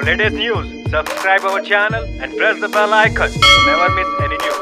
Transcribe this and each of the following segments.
For latest news, subscribe our channel and press the bell icon to never miss any news.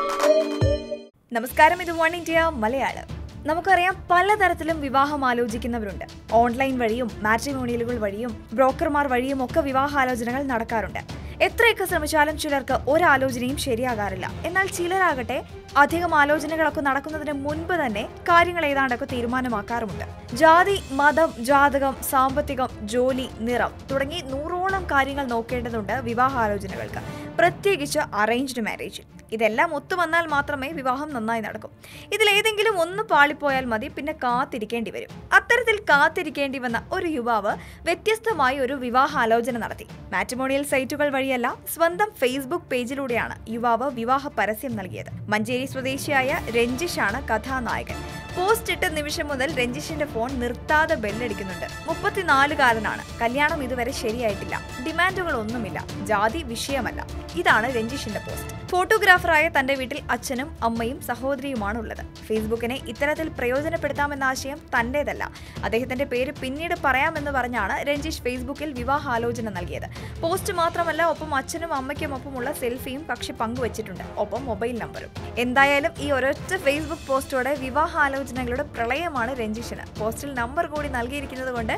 നമസ്കാരം, ഇത് one India Malayalam. നമുക്കറിയാം, പലതരത്തിലും വിവാഹം ആലോചിക്കുന്നവരുണ്ട്. Online വഴിയും മാട്രിമോണിയലുകൾ വഴിയും ബ്രോക്കർമാർ വഴിയും ഒക്കെ വിവാഹാലോചനകൾ നടക്കാറുണ്ട്. എത്രയൊക്കെ ശ്രമിച്ചാലും ചിലർക്ക് ഒരാലോചനയും ശരിയാകാറില്ല. എന്നാൽ ചിലരാകട്ടെ അധികം ആലോചനകളൊക്കെ നടക്കുന്നതിന് മുൻപ് തന്നെ കാര്യങ്ങൾ ഏതാണ്ടൊക്കെ തീരുമാനമാക്കാറുമുണ്ട്. ജാതി, മതം, ജാതകം, സാമ്പത്തികം, ജോലി, നിറം തുടങ്ങി 100ഓളം കാര്യങ്ങൾ നോക്കേണ്ടതുണ്ട് വിവാഹാലോചനകൾക്ക്, പ്രത്യേകിച്ച് അറേഞ്ച്ഡ് മാരേജിൽ. ഇതെല്ലാം ഒത്തുവന്നാൽ മാത്രമേ വിവാഹം നന്നായി നടക്കും. ഇതിലേതെങ്കിലും ഒന്ന് പാളിപ്പോയാൽ മതി, പിന്നെ കാത്തിരിക്കേണ്ടി വരും. അത്തരത്തിൽ കാത്തിരിക്കേണ്ടി വന്ന ഒരു യുവാവ് വ്യത്യസ്തമായി ഒരു വിവാഹാലോചന നടത്തി. മാട്രിമോണിയൽ സൈറ്റുകൾ വഴിയല്ല, സ്വന്തം ഫേസ്ബുക്ക് പേജിലൂടെയാണ് യുവാവ് വിവാഹ പരസ്യം നൽകിയത്. മഞ്ചേരി സ്വദേശിയായ രഞ്ജിഷ് ആണ് കഥാനായകൻ. പോസ്റ്റ് ഇട്ട നിമിഷം മുതൽ രഞ്ജിഷിന്റെ ഫോൺ നിർത്താതെ ബെല്ലടിക്കുന്നുണ്ട്. 34കാരനാണ്. കല്യാണം ഇതുവരെ ശരിയായിട്ടില്ല. ഡിമാൻഡുകളൊന്നുമില്ല. ജാതി വിഷയമല്ല. ഇതാണ് രഞ്ജിഷിന്റെ പോസ്റ്റ്. ഫോട്ടോഗ്രാഫറായ തന്റെ വീട്ടിൽ അച്ഛനും അമ്മയും സഹോദരിയുമാണ് ഉള്ളത്. ഫേസ്ബുക്കിനെ ഇത്തരത്തിൽ പ്രയോജനപ്പെടുത്താമെന്ന ആശയം തന്റേതല്ല. അദ്ദേഹത്തിന്റെ പേര് പിന്നീട് പറയാമെന്ന് പറഞ്ഞാണ് രഞ്ജിഷ് ഫേസ്ബുക്കിൽ വിവാഹാലോചന നൽകിയത്. പോസ്റ്റ് മാത്രമല്ല, ഒപ്പം അച്ഛനും അമ്മയ്ക്കും ഒപ്പമുള്ള സെൽഫിയും കക്ഷി പങ്കുവച്ചിട്ടുണ്ട്, ഒപ്പം മൊബൈൽ നമ്പറും. എന്തായാലും ഈ ഒരൊറ്റ ഫേസ്ബുക്ക് പോസ്റ്റോടെ വിവാഹാലോചനകളുടെ പ്രളയമാണ് രഞ്ജിഷിന്. പോസ്റ്റിൽ നമ്പർ കൂടി നൽകിയിരിക്കുന്നത് കൊണ്ട്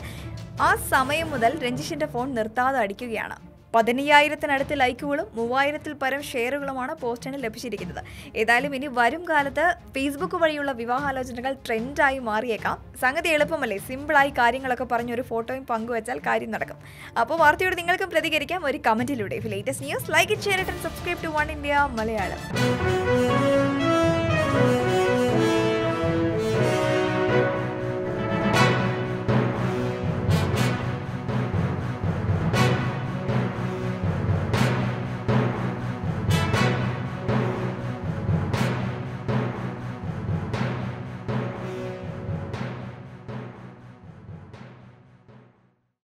ആ സമയം മുതൽ രഞ്ജിഷിന്റെ ഫോൺ നിർത്താതെ അടിക്കുകയാണ്. 15,000-നടുത്ത് ലൈക്കുകളും 3,000-ൽ പരം ഷെയറുകളുമാണ് പോസ്റ്റിന് ലഭിച്ചിരിക്കുന്നത്. ഏതായാലും ഇനി വരും കാലത്ത് ഫേസ്ബുക്ക് വഴിയുള്ള വിവാഹാലോചനകൾ ട്രെൻഡായി മാറിയേക്കാം. സംഗതി എളുപ്പമല്ലേ? സിമ്പിളായി കാര്യങ്ങളൊക്കെ പറഞ്ഞൊരു ഫോട്ടോയും പങ്കുവച്ചാൽ കാര്യം നടക്കും. അപ്പോൾ വാർത്തയോട് നിങ്ങൾക്കും പ്രതികരിക്കാം ഒരു കമന്റിലൂടെ. Latest news, like it, share it and subscribe to One India Malayalam.